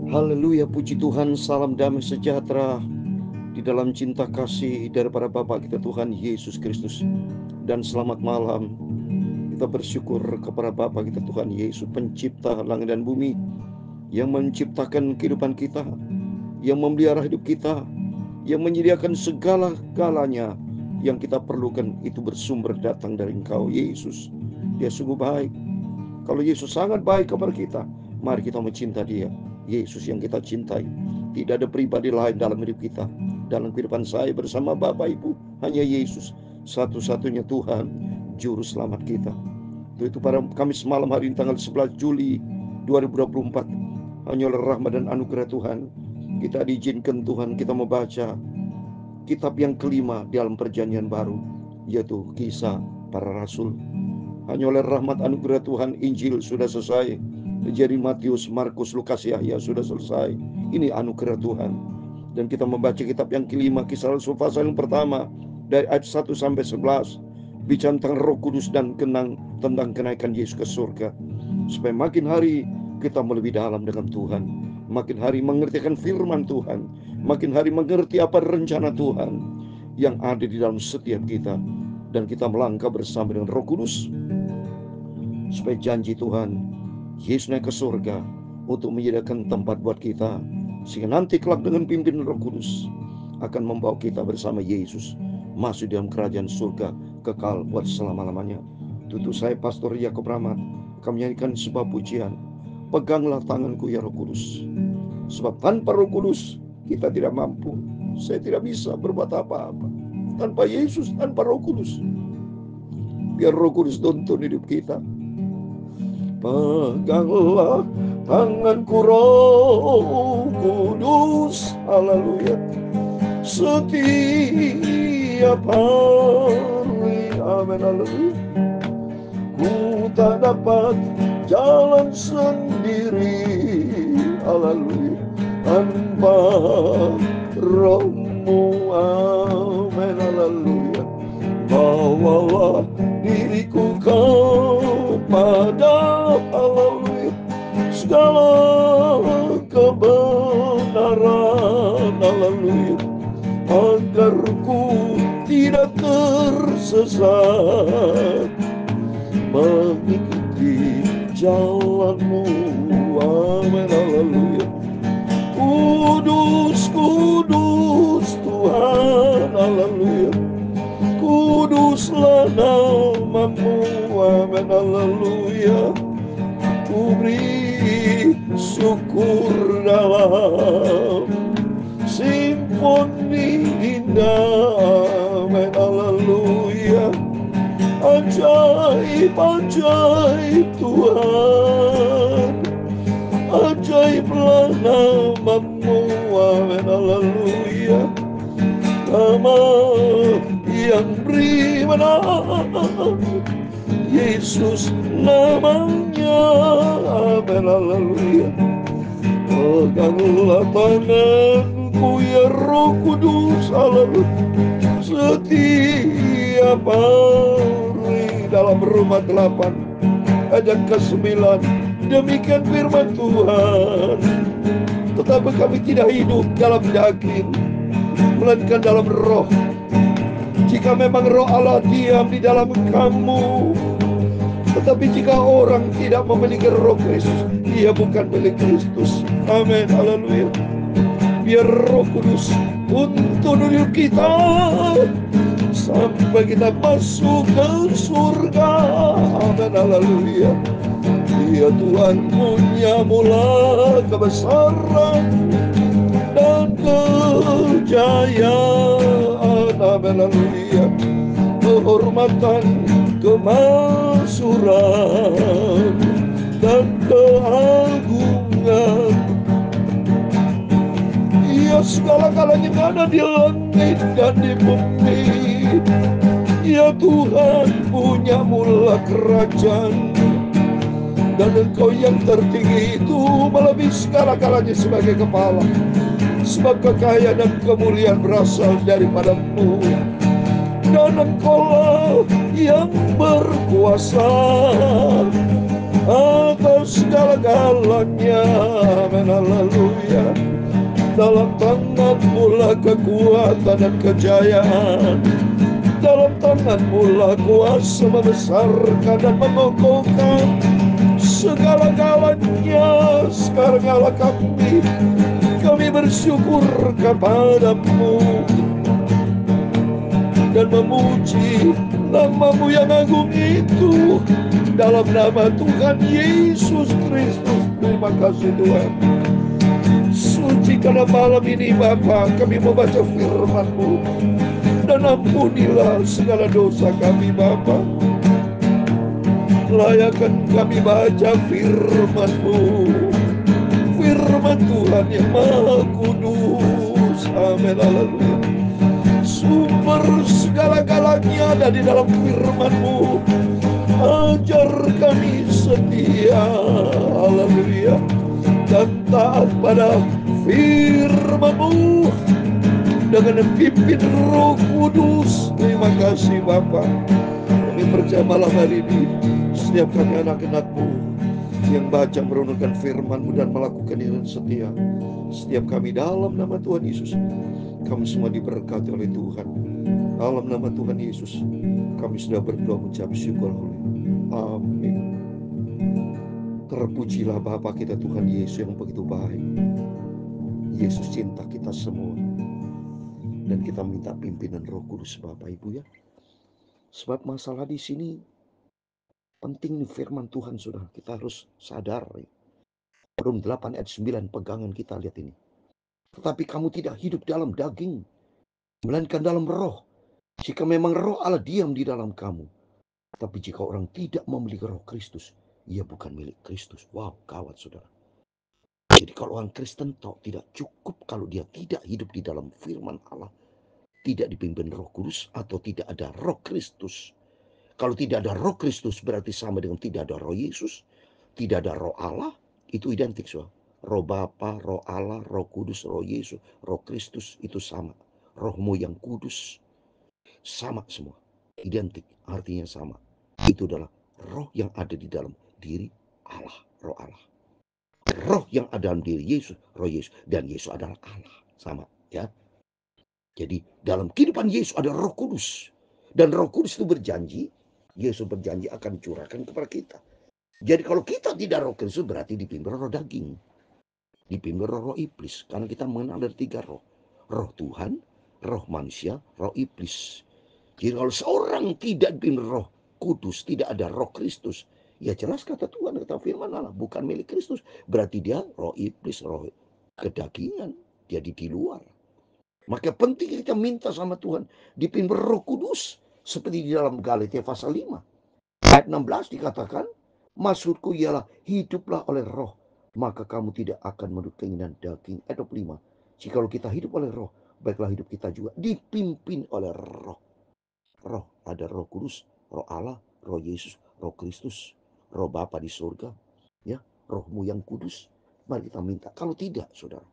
Haleluya, puji Tuhan, salam damai sejahtera di dalam cinta kasih daripada Bapa kita Tuhan Yesus Kristus. Dan selamat malam. Kita bersyukur kepada Bapa kita Tuhan Yesus, pencipta langit dan bumi, yang menciptakan kehidupan kita, yang memelihara hidup kita, yang menyediakan segala-galanya yang kita perlukan. Itu bersumber datang dari Engkau Yesus. Dia sungguh baik. Kalau Yesus sangat baik kepada kita, mari kita mencinta Dia. Yesus yang kita cintai. Tidak ada pribadi lain dalam hidup kita. Dalam kehidupan saya bersama Bapak Ibu, hanya Yesus, satu-satunya Tuhan, Juru Selamat kita. Itu pada Kamis malam hari ini tanggal 11 Juli 2024. Hanya oleh rahmat dan anugerah Tuhan, kita diizinkan Tuhan kita membaca kitab yang kelima dalam perjanjian baru, yaitu Kisah Para Rasul. Hanya oleh rahmat anugerah Tuhan, Injil sudah selesai. Jadi Matius, Markus, Lukas, Yahya sudah selesai. Ini anugerah Tuhan. Dan kita membaca kitab yang kelima, Kisah Rasul pasal yang pertama, dari ayat 1 sampai 11, bicara tentang Roh Kudus dan tentang kenaikan Yesus ke surga. Supaya makin hari kita lebih dalam dengan Tuhan, makin hari mengertikan firman Tuhan, makin hari mengerti apa rencana Tuhan yang ada di dalam setiap kita. Dan kita melangkah bersama dengan Roh Kudus, supaya janji Tuhan, Yesus naik ke surga untuk menyediakan tempat buat kita, sehingga nanti kelak dengan pimpinan Roh Kudus akan membawa kita bersama Yesus masuk dalam kerajaan surga kekal buat selama-lamanya. Tutup saya Pastor Yakob Rahmat akan menyanyikan sebuah pujian, Peganglah tanganku ya Roh Kudus. Sebab tanpa Roh Kudus kita tidak mampu. Saya tidak bisa berbuat apa-apa tanpa Yesus, tanpa Roh Kudus. Biar Roh Kudus tuntun hidup kita. Peganglah tanganku Roh Kudus, haleluya, setiap hari, amin, haleluya. Ku tak dapat jalan sendiri, haleluya, tanpa Roh-Mu, amin, haleluya. Bawalah diriku kepada, haleluya, segala kebenaran, haleluya, agar ku tidak tersesat, mengikuti jalan-Mu, amin, haleluya. Kudus, kudus Tuhan, haleluya, kuduslah nama-Mu, amin, haleluya. Ku beri syukur dalam simfoni indah, amin, haleluya. Ajaib, ajaib Tuhan, ajaiblah nama-Mu, amin, haleluya. Nama yang beri menang, Yesus namanya, amin, haleluya. Peganglah tanganku ya Roh Kudus, haleluya, setiap hari. Dalam Roma 8 ayat ke-9, demikian firman Tuhan. Tetapi kami tidak hidup dalam daging, melainkan dalam roh. Jika memang roh Allah diam di dalam kamu. Tetapi jika orang tidak memiliki Roh Kristus, ia bukan milik Kristus, amin, haleluya. Biar Roh Kudus tuntun hidup kita sampai kita masuk ke surga, amin, haleluya. Dia Tuhan punya mula kebesaran dan kejayaan, amin, haleluya. Kehormatan, kemaksuran, dan keagungan, ya segala-galanya ada di langit dan di bumi. Ya Tuhan punya mula kerajaan, dan Engkau yang tertinggi itu melebihi segala-galanya sebagai kepala. Sebab kekayaan dan kemuliaan berasal daripada-Mu, dan Engkaulah yang berkuasa atas segala-galanya. Amin, haleluya. Dalam tangan-Mu lah kekuatan dan kejayaan. Dalam tangan-Mu lah kuasa membesarkan dan mengokohkan segala-galanya. Sekarang Allah kami bersyukur kepada-Mu dan memuji nama-Mu yang agung itu. Dalam nama Tuhan Yesus Kristus. Terima kasih Tuhan. Suci karena malam ini Bapa, kami membaca firman-Mu, dan ampunilah segala dosa kami Bapa. Layakan kami baca firman-Mu, firman Tuhan yang Maha Kudus. Amin, haleluya. Sumber segala-galanya ada di dalam firman-Mu. Ajar kami setia, haleluya, dan taat pada firman-Mu dengan pimpin Roh Kudus. Terima kasih Bapa. Kami percaya malam hari ini setiap kami anak-anak-Mu yang baca merenungkan firman-Mu dan melakukan dengan setia, setiap kami dalam nama Tuhan Yesus, kami semua diberkati oleh Tuhan. Dalam nama Tuhan Yesus kami sudah berdoa mengucap syukur. Amin. Terpujilah Bapa kita Tuhan Yesus yang begitu baik. Yesus cinta kita semua, dan kita minta pimpinan Roh Kudus Bapak Ibu ya. Sebab masalah di sini penting nih firman Tuhan, sudah kita harus sadar. Rom 8 ayat 9 pegangan kita, lihat ini. Tetapi kamu tidak hidup dalam daging, melainkan dalam roh. Jika memang roh Allah diam di dalam kamu. Tapi jika orang tidak memiliki roh Kristus, ia bukan milik Kristus. Wow, kawat saudara. Jadi kalau orang Kristen tidak cukup kalau dia tidak hidup di dalam firman Allah, tidak dipimpin Roh Kudus, atau tidak ada Roh Kristus. Kalau tidak ada Roh Kristus berarti sama dengan tidak ada Roh Yesus, tidak ada Roh Allah. Itu identik soal. Roh Bapa, Roh Allah, Roh Kudus, Roh Yesus, Roh Kristus itu sama. Rohmu yang kudus sama semua, identik, artinya sama. Itu adalah roh yang ada di dalam diri Allah, Roh Allah. Roh yang ada dalam diri Yesus, Roh Yesus, dan Yesus adalah Allah, sama ya. Jadi dalam kehidupan Yesus ada Roh Kudus, dan Roh Kudus itu berjanji, Yesus berjanji akan curahkan kepada kita. Jadi kalau kita tidak Roh Kristus berarti dipimpin roh daging, dipimpin roh iblis, karena kita mengenal dari 3 roh. Roh Tuhan, roh manusia, roh iblis. Jadi kalau seorang tidak dipimpin Roh Kudus, tidak ada Roh Kristus, ya jelas kata Tuhan, kata firman Allah, bukan milik Kristus. Berarti dia roh iblis, roh kedagingan, jadi di luar. Maka penting kita minta sama Tuhan dipimpin Roh Kudus, seperti di dalam Galatia pasal 5 ayat 16 dikatakan, maksudku ialah hiduplah oleh roh, maka kamu tidak akan menurut keinginan daging. Ayat 25, jikalau kita hidup oleh roh, baiklah hidup kita juga dipimpin oleh roh. Roh, ada Roh Kudus, Roh Allah, Roh Yesus, Roh Kristus, Roh Bapa di surga, ya, Rohmu yang kudus. Mari kita minta. Kalau tidak, saudara,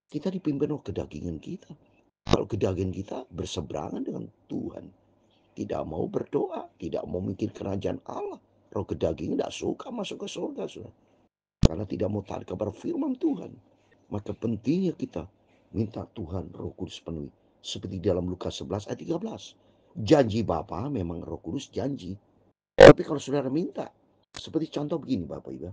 kita dipimpin roh kedagingan kita. Kalau kedagingan kita berseberangan dengan Tuhan, tidak mau berdoa, tidak mau mikir kerajaan Allah, roh kedagingan tidak suka masuk ke surga, saudara, karena tidak mau taat kepada firman Tuhan. Maka pentingnya kita minta Tuhan Roh Kudus penuhi, seperti dalam Lukas 11 ayat 13. Janji Bapa memang Roh Kudus janji. Tapi kalau saudara minta, seperti contoh begini Bapak Ibu,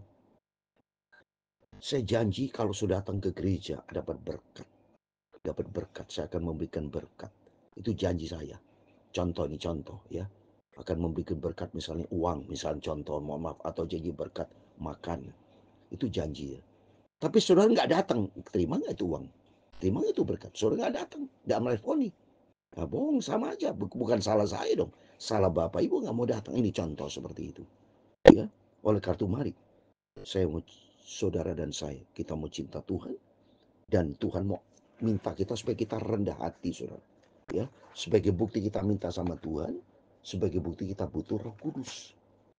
saya janji kalau sudah datang ke gereja dapat berkat. Dapat berkat, saya akan memberikan berkat. Itu janji saya. Contoh ini contoh ya. Akan memberikan berkat misalnya uang, misalnya contoh, mohon maaf, atau janji berkat makan. Itu janji ya. Tapi saudara nggak datang, terima nggak itu uang? Terima nggak itu berkat? Saudara nggak datang, nggak melefoni. Nah, bohong, sama aja. Bukan salah saya dong. Salah Bapak Ibu nggak mau datang. Ini contoh seperti itu. Ya, oleh kartu mari. Saya mau, saudara dan saya, kita mau cinta Tuhan. Dan Tuhan mau minta kita supaya kita rendah hati, saudara. Ya, sebagai bukti kita minta sama Tuhan. Sebagai bukti kita butuh Roh Kudus.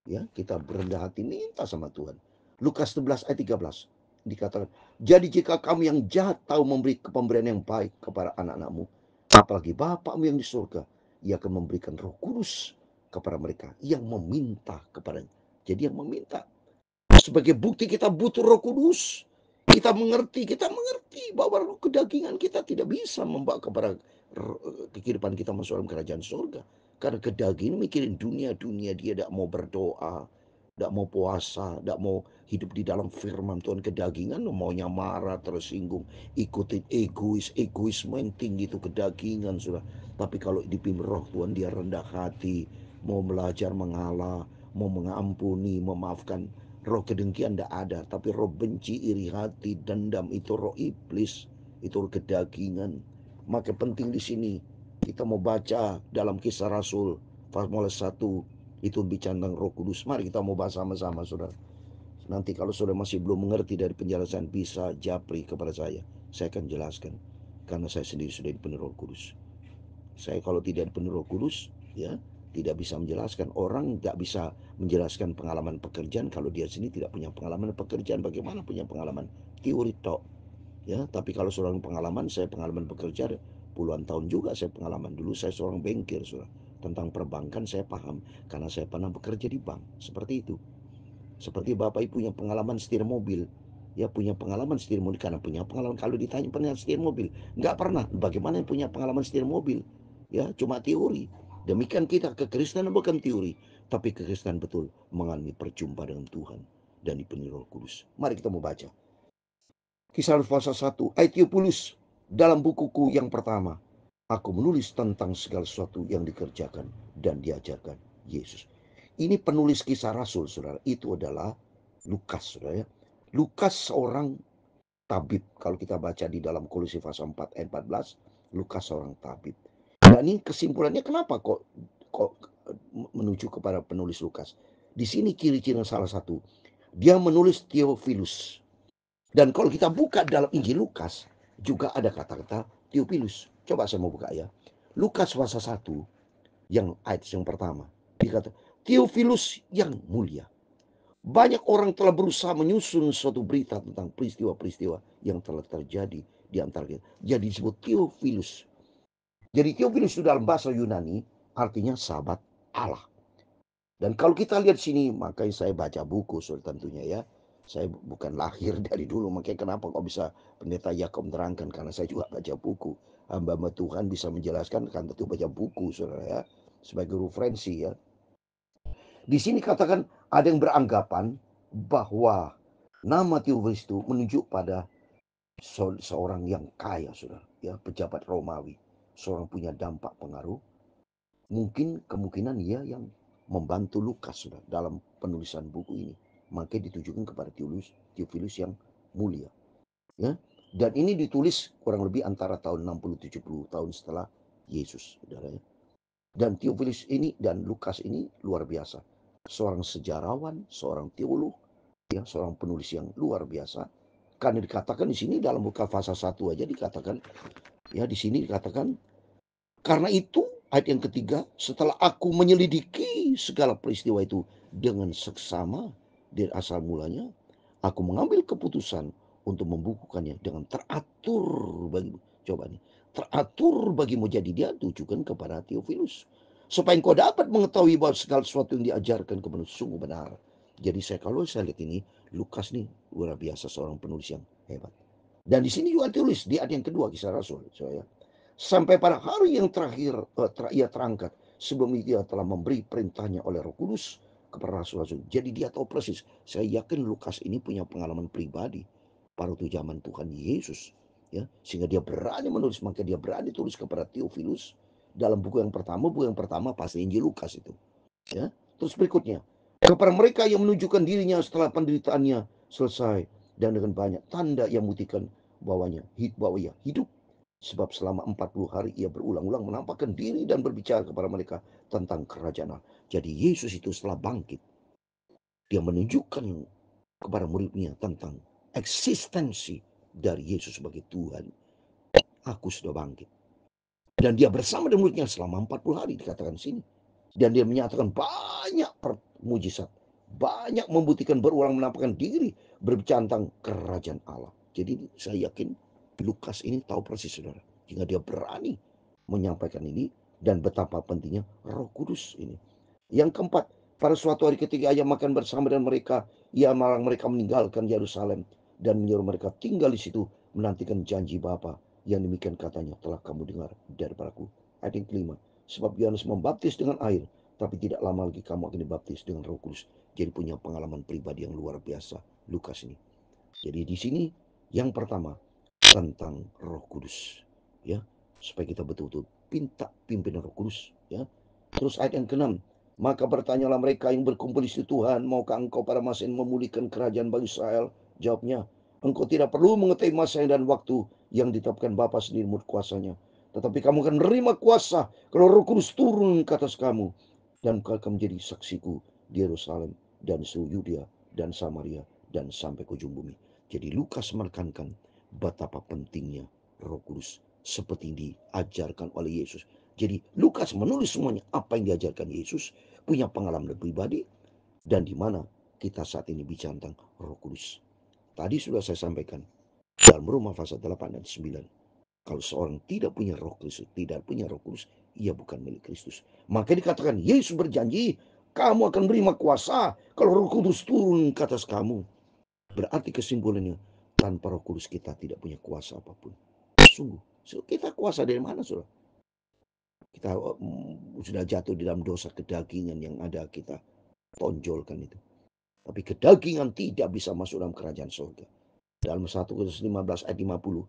Ya, kita berendah hati minta sama Tuhan. Lukas 11 ayat 13 dikatakan, jadi jika kamu yang jahat tahu memberi pemberian yang baik kepada anak-anakmu, apalagi Bapakmu yang di surga, ia akan memberikan Roh Kudus kepada mereka yang meminta kepadanya. Jadi yang meminta, Sebagai bukti kita butuh Roh Kudus. Kita mengerti bahwa roh kedagingan kita tidak bisa membawa kepada kehidupan kita masuk dalam kerajaan surga. Karena kedagingan mikirin dunia, dia tidak mau berdoa, tidak mau puasa, tidak mau hidup di dalam firman Tuhan. Kedagingan maunya marah, tersinggung, ikutin egoisme yang tinggi itu kedagingan sudah. Tapi kalau dipimpin roh Tuhan, dia rendah hati, mau belajar mengalah, mau mengampuni, memaafkan. Roh kedengkian tidak ada, tapi roh benci, iri hati, dendam itu roh iblis, itu roh kedagingan. Maka penting di sini kita mau baca dalam Kisah Rasul pasal 1 itu bicara tentang Roh Kudus. Mari kita mau bahas sama-sama, saudara. Nanti kalau saudara masih belum mengerti dari penjelasan, bisa japri kepada saya akan jelaskan. Karena saya sendiri sudah dipenuhi Roh Kudus. Saya kalau tidak dipenuhi Roh Kudus, ya tidak bisa menjelaskan. Orang tidak bisa menjelaskan pengalaman pekerjaan kalau dia sendiri tidak punya pengalaman pekerjaan. Bagaimana punya pengalaman teori tok, ya. Tapi kalau seorang pengalaman, saya pengalaman bekerja puluhan tahun juga. Saya pengalaman dulu, saya seorang bankir, saudara. Tentang perbankan saya paham karena saya pernah bekerja di bank. Seperti itu. Seperti Bapak Ibu punya pengalaman setir mobil, ya punya pengalaman setir mobil karena punya pengalaman. Kalau ditanya pernah setir mobil, nggak pernah. Bagaimana yang punya pengalaman setir mobil? Ya cuma teori. Demikian kita, kekristenan bukan teori, tapi kekristenan betul mengalami perjumpaan dengan Tuhan dan dipenuhi Roh Kudus. Mari kita mau baca Kisah pasal 1 ayat 30. Dalam bukuku yang pertama, aku menulis tentang segala sesuatu yang dikerjakan dan diajarkan Yesus. Ini penulis Kisah Rasul, saudara. Itu adalah Lukas, saudara. Lukas seorang tabib. Kalau kita baca di dalam Kolose pasal 4 ayat 14, Lukas seorang tabib. Dan ini kesimpulannya kenapa kok menuju kepada penulis Lukas. Di sini ciri-ciri salah satu, dia menulis Theophilus. Dan kalau kita buka dalam Injil Lukas, juga ada kata-kata Theophilus. Coba saya mau buka ya. Lukas pasal 1, yang ayat yang pertama. Dikata, Theophilus yang mulia. Banyak orang telah berusaha menyusun suatu berita tentang peristiwa-peristiwa yang telah terjadi di antara kita. Jadi disebut Theophilus. Jadi Theophilus itu dalam bahasa Yunani artinya sahabat Allah. Dan kalau kita lihat sini, makanya saya baca buku, tentunya ya. Saya bukan lahir dari dulu, makanya kenapa kok bisa pendeta Yakob menerangkan, karena saya juga baca buku. Hamba-hamba Tuhan bisa menjelaskan, kan tentu baca buku, saudara ya, sebagai referensi ya. Di sini katakan ada yang beranggapan bahwa nama Theophilus itu menunjuk pada seorang yang kaya, saudara, ya, pejabat Romawi, seorang punya dampak pengaruh. Mungkin kemungkinan ia yang membantu Lukas, saudara, dalam penulisan buku ini. Maka ditujukan kepada Theophilus yang mulia, ya. Dan ini ditulis kurang lebih antara tahun 60-70 tahun setelah Yesus, saudara ya. Dan Theophilus ini dan Lukas ini luar biasa. Seorang sejarawan, seorang teolog, ya, seorang penulis yang luar biasa. Karena dikatakan di sini dalam buku pasal 1 aja dikatakan, ya, di sini dikatakan, karena itu ayat yang ketiga, setelah aku menyelidiki segala peristiwa itu dengan seksama dari asal mulanya, aku mengambil keputusan untuk membukukannya dengan teratur bagimu. Coba nih, teratur bagimu. Jadi dia tujukan kepada Theophilus, supaya engkau dapat mengetahui bahwa segala sesuatu yang diajarkan kepada sungguh benar. Jadi kalau saya lihat ini, Lukas nih luar biasa, seorang penulis yang hebat. Dan di sini juga tulis di ayat yang kedua Kisah Rasul, saya. Sampai pada hari yang terakhir ia terangkat, sebelum itu dia telah memberi perintahnya oleh Roh Kudus kepada rasul-rasul. Jadi dia tahu persis. Saya yakin Lukas ini punya pengalaman pribadi pada waktu zaman Tuhan Yesus, ya, sehingga dia berani menulis. Maka dia berani tulis kepada Theophilus dalam buku yang pertama. Buku yang pertama pasti Injil Lukas itu, ya. Terus berikutnya, kepada mereka yang menunjukkan dirinya setelah penderitaannya selesai, dan dengan banyak tanda yang membuktikan bahwa ia hidup. Sebab selama 40 hari ia berulang-ulang menampakkan diri dan berbicara kepada mereka tentang kerajaan Allah. Jadi Yesus itu setelah bangkit, dia menunjukkan kepada muridnya tentang eksistensi dari Yesus sebagai Tuhan. Aku sudah bangkit. Dan dia bersama dengan muridnya selama 40 hari dikatakan sini. Dan dia menyatakan banyak mujizat, banyak membuktikan berulang menampakkan diri, berbicara tentang kerajaan Allah. Jadi saya yakin Lukas ini tahu persis, saudara, sehingga dia berani menyampaikan ini. Dan betapa pentingnya Roh Kudus ini. Yang keempat, Pada suatu hari ketika ia makan bersama dengan mereka, ia melarang mereka meninggalkan Yerusalem dan menyuruh mereka tinggal di situ menantikan janji Bapa yang demikian katanya telah kamu dengar daripadaku. Ayat yang kelima, sebab Yohanes membaptis dengan air, tapi tidak lama lagi kamu akan dibaptis dengan Roh Kudus. Jadi punya pengalaman pribadi yang luar biasa Lukas ini. Jadi di sini yang pertama tentang Roh Kudus, ya, supaya kita betul-betul minta pimpinan Roh Kudus, ya. Terus ayat yang ke-6, maka bertanyalah mereka yang berkumpul di situ, Tuhan, maukah engkau pada masa ini memulihkan kerajaan bagi Israel? Jawabnya, engkau tidak perlu mengetahui masa dan waktu yang ditetapkan Bapa sendiri menurut kuasanya. Tetapi kamu akan menerima kuasa kalau Roh Kudus turun ke atas kamu. Dan engkau akan menjadi saksiku di Yerusalem dan seluruh Yudea dan Samaria dan sampai ke ujung bumi. Jadi Lukas menekankan betapa pentingnya Roh Kudus seperti diajarkan oleh Yesus. Jadi Lukas menulis semuanya apa yang diajarkan Yesus, punya pengalaman pribadi, dan di mana kita saat ini bicara tentang Roh Kudus. Tadi sudah saya sampaikan dalam Roma pasal 8 dan 9. Kalau seorang tidak punya Roh Kristus, tidak punya Roh Kudus, ia bukan milik Kristus. Maka dikatakan Yesus berjanji, kamu akan menerima kuasa kalau Roh Kudus turun ke atas kamu. Berarti kesimpulannya, tanpa Roh Kudus kita tidak punya kuasa apapun. Sungguh, kita kuasa dari mana, saudara? Kita sudah jatuh di dalam dosa kedagingan yang ada, kita tonjolkan itu. Tapi kedagingan tidak bisa masuk dalam kerajaan surga. Dalam 1 Korintus 15 ayat 50,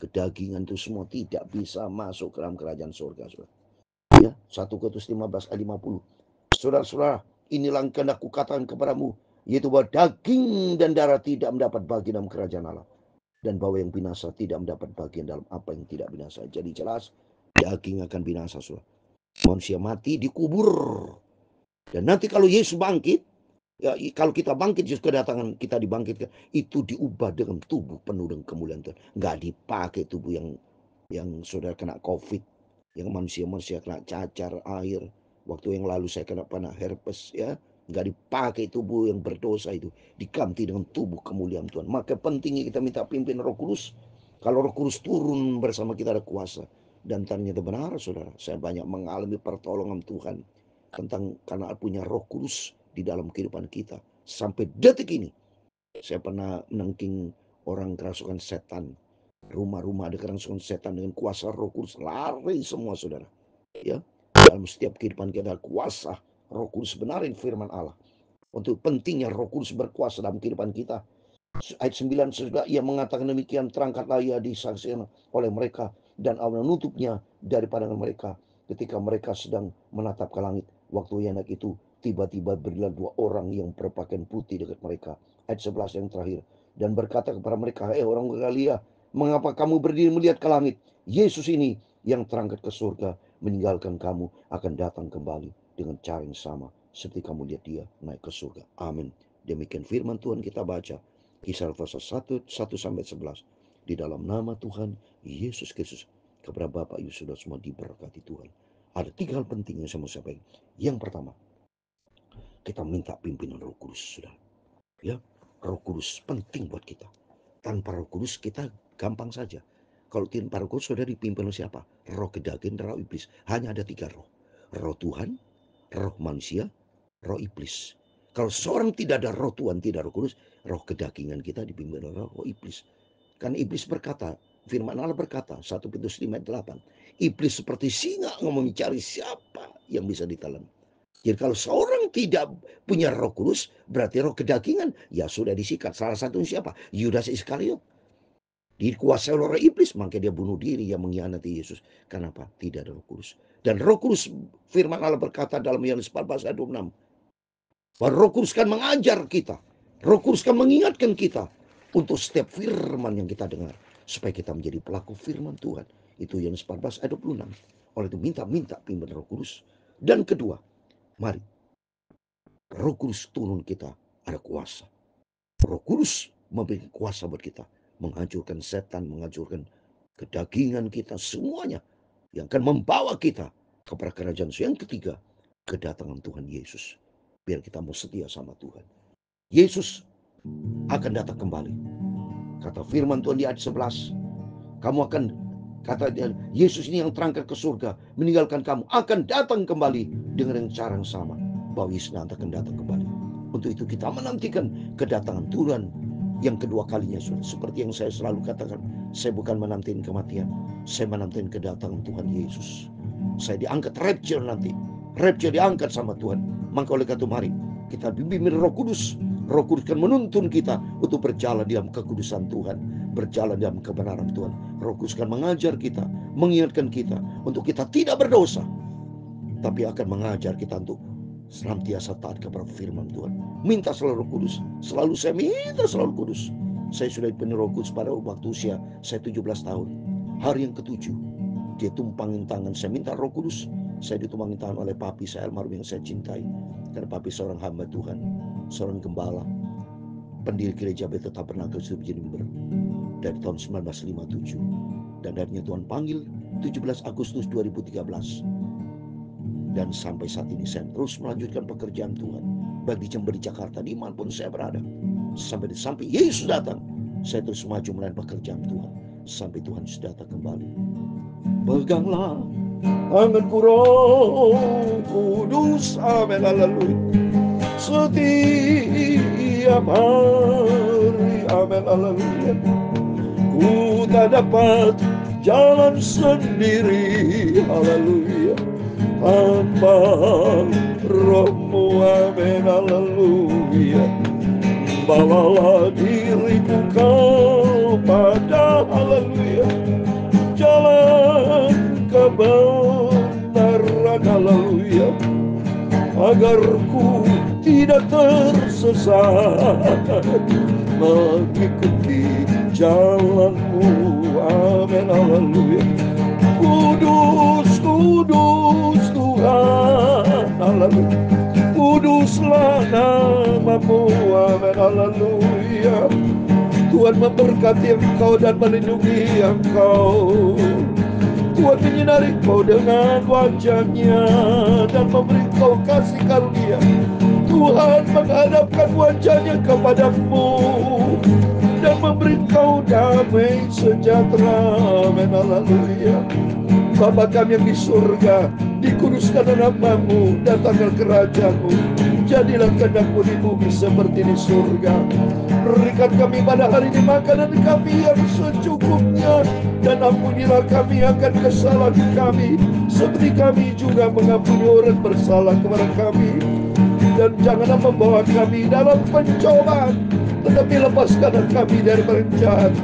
kedagingan itu semua tidak bisa masuk ke dalam kerajaan surga, saudara. Ya, 1 Korintus 15 ayat 50. Saudara-saudara, inilah yang akan aku katakan kepadamu, yaitu bahwa daging dan darah tidak mendapat bagian dalam kerajaan Allah, dan bahwa yang binasa tidak mendapat bagian dalam apa yang tidak binasa. Jadi jelas daging akan binasa, saudara. Manusia mati dikubur, dan nanti kalau Yesus bangkit, ya, kalau kita bangkit, Yesus kedatangan kita dibangkitkan, itu diubah dengan tubuh penuh dengan kemuliaan Tuhan. Nggak dipakai tubuh yang saudara kena COVID, yang manusia kena cacar air. Waktu yang lalu saya kena herpes, ya. Nggak dipakai tubuh yang berdosa itu, diganti dengan tubuh kemuliaan Tuhan. Maka pentingnya kita minta pimpin Roh Kudus. Kalau Roh Kudus turun bersama kita ada kuasa. Dan ternyata benar, saudara, saya banyak mengalami pertolongan Tuhan tentang karena punya Roh Kudus di dalam kehidupan kita. Sampai detik ini saya pernah menengking orang kerasukan setan, rumah-rumah ada kerasukan setan, dengan kuasa Roh Kudus lari semua, saudara. Ya, dalam setiap kehidupan kita kuasa Roh Kudus, benarin firman Allah. Untuk pentingnya Roh Kudus berkuasa dalam kehidupan kita. Ayat 9, sudah ia mengatakan demikian, terangkatlah ia disaksikan oleh mereka, dan Allah menutupnya dari pandangan mereka ketika mereka sedang menatap ke langit. Waktu yang naik itu, tiba-tiba berilah dua orang yang berpakaian putih dekat mereka. Ayat 11 yang terakhir, dan berkata kepada mereka, orang Galilea, mengapa kamu berdiri melihat ke langit? Yesus ini yang terangkat ke surga meninggalkan kamu akan datang kembali dengan cara yang sama seperti kamu lihat dia naik ke surga. Amin. Demikian firman Tuhan kita baca. Kisah pasal 1-11. Di dalam nama Tuhan Yesus Kristus, kepada Bapak Ibu sudah semua diberkati Tuhan. Ada 3 hal penting yang saya mau sampaikan. Yang pertama, kita minta pimpinan Roh Kudus, sudah. Ya, Roh Kudus penting buat kita. Tanpa Roh Kudus kita gampang saja. Kalau tanpa Roh Kudus sudah dipimpin oleh siapa? Roh kedagingan, roh iblis. Hanya ada 3 roh. Roh Tuhan, roh manusia, roh iblis. Kalau seorang tidak ada roh Tuhan, tidak roh Kudus, roh kedagingan kita dipimpin oleh roh iblis. Kan iblis berkata, firman Allah berkata, 1 Petrus 5 ayat 8, iblis seperti singa mencari siapa yang bisa ditelan. Jadi kalau seorang tidak punya Roh Kudus, berarti roh kedagingan ya sudah disikat. Salah satunya siapa? Yudas Iskariot. Dikuasai oleh iblis, maka dia bunuh diri, yang mengkhianati Yesus. Kenapa? Tidak ada Roh Kudus. Dan Roh Kudus, firman Allah berkata dalam Yohanes 14 ayat 26, bahwa Roh Kudus kan mengajar kita, Roh Kudus kan mengingatkan kita untuk setiap firman yang kita dengar, supaya kita menjadi pelaku firman Tuhan. Itu Yohanes 14 ayat 26. Oleh itu minta pimpin Roh Kudus. Dan kedua, mari Roh Kudus turun kita, ada kuasa. Roh Kudus memberi kuasa buat kita, menghancurkan setan, menghancurkan kedagingan kita, semuanya yang akan membawa kita kepada kerajaan. Yang ketiga, kedatangan Tuhan Yesus. Biar kita mau setia sama Tuhan. Yesus akan datang kembali. Kata firman Tuhan di ayat 11, kamu akan, kata Yesus ini yang terangkat ke surga, meninggalkan kamu, akan datang kembali dengan cara yang sama. bahwa Yesus nanti akan datang kembali. Untuk itu kita menantikan kedatangan Tuhan yang kedua kalinya, saudara. Seperti yang saya selalu katakan, saya bukan menantikan kematian, saya menantikan kedatangan Tuhan Yesus. Saya diangkat rapture nanti. Rapture diangkat sama Tuhan. Maka oleh karena itu mari kita bimbing Roh Kudus. Roh Kudus akan menuntun kita untuk berjalan dalam kekudusan Tuhan, berjalan dalam kebenaran Tuhan. Roh Kudus akan mengajar kita, mengingatkan kita untuk kita tidak berdosa, tapi akan mengajar kita untuk senantiasa taat kepada firman Tuhan. Minta selalu Roh Kudus. Selalu saya minta selalu Kudus. Saya sudah dipenuhi Roh Kudus pada waktu usia saya 17 tahun. Hari yang ke-7 dia tumpangin tangan. Saya minta Roh Kudus. Saya ditumpangin tangan oleh papi saya almarhum yang saya cintai. Karena papi seorang hamba Tuhan, seorang gembala, pendiri gereja Bethel Tabernakel Jember dari tahun 1957. Dan darinya Tuhan panggil 17 Agustus 2013. Dan sampai saat ini saya terus melanjutkan pekerjaan Tuhan, baik di Jember, di Jakarta, dimanapun saya berada. Sampai Yesus datang, saya terus maju melayani pekerjaan Tuhan sampai Tuhan sudah datang kembali. Peganglah tanganku Roh Kudus, amin, haleluya. Setiap hari, amin, haleluya. Ku tak dapat jalan sendiri, haleluya, tanpa Roh-Mu, amin, haleluya. Bawalah diriku kepada, haleluya, jalan kebenaran, haleluya, agar ku tidak tersesat mengikuti jalan-Mu, amin, haleluya. Kudus, kudus Tuhan, haleluya. Kuduslah nama-Mu, amin, haleluya. Tuhan memberkati engkau dan melindungi engkau. Tuhan menyinari engkau dengan wajah-Nya dan memberi engkau kasih karunia. Tuhan menghadapkan wajah-Nya kepadamu dan memberi engkau damai sejahtera, amin, haleluya. Bapa kami yang di surga, dikuduskan nama-Mu, datanglah kerajaan-Mu, jadilah kehendak-Mu di bumi seperti di surga. Berikan kami pada hari ini makanan kami yang secukupnya, dan ampunilah kami akan kesalahan kami, seperti kami juga mengampuni orang bersalah kepada kami. Dan janganlah membawa kami dalam pencobaan, tetapi lepaskanlah kami dari jahat.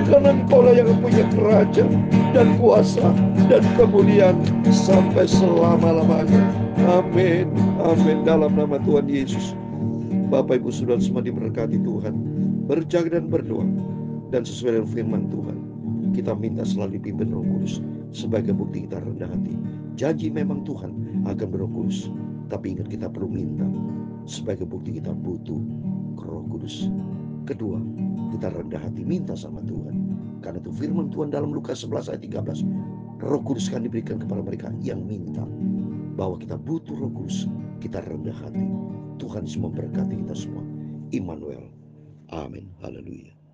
Karena Engkau-lah yang punya kerajaan dan kuasa dan kemuliaan sampai selama-lamanya. Amin, amin, dalam nama Tuhan Yesus. Bapak Ibu Saudara semua diberkati Tuhan. Berjaga dan berdoa, dan sesuai dengan firman Tuhan, kita minta selalu dipimpin Roh Kudus sebagai bukti kita rendah hati. Janji memang Tuhan akan berroh kudus, tapi ingat kita perlu minta sebagai bukti kita butuh Roh Kudus. Kedua, kita rendah hati minta sama Tuhan. Karena itu firman Tuhan dalam Lukas 11 ayat 13, Roh Kudus kan diberikan kepada mereka yang minta. Bahwa kita butuh Roh Kudus, kita rendah hati. Tuhan semua memberkati kita semua. Immanuel. Amin. Haleluya.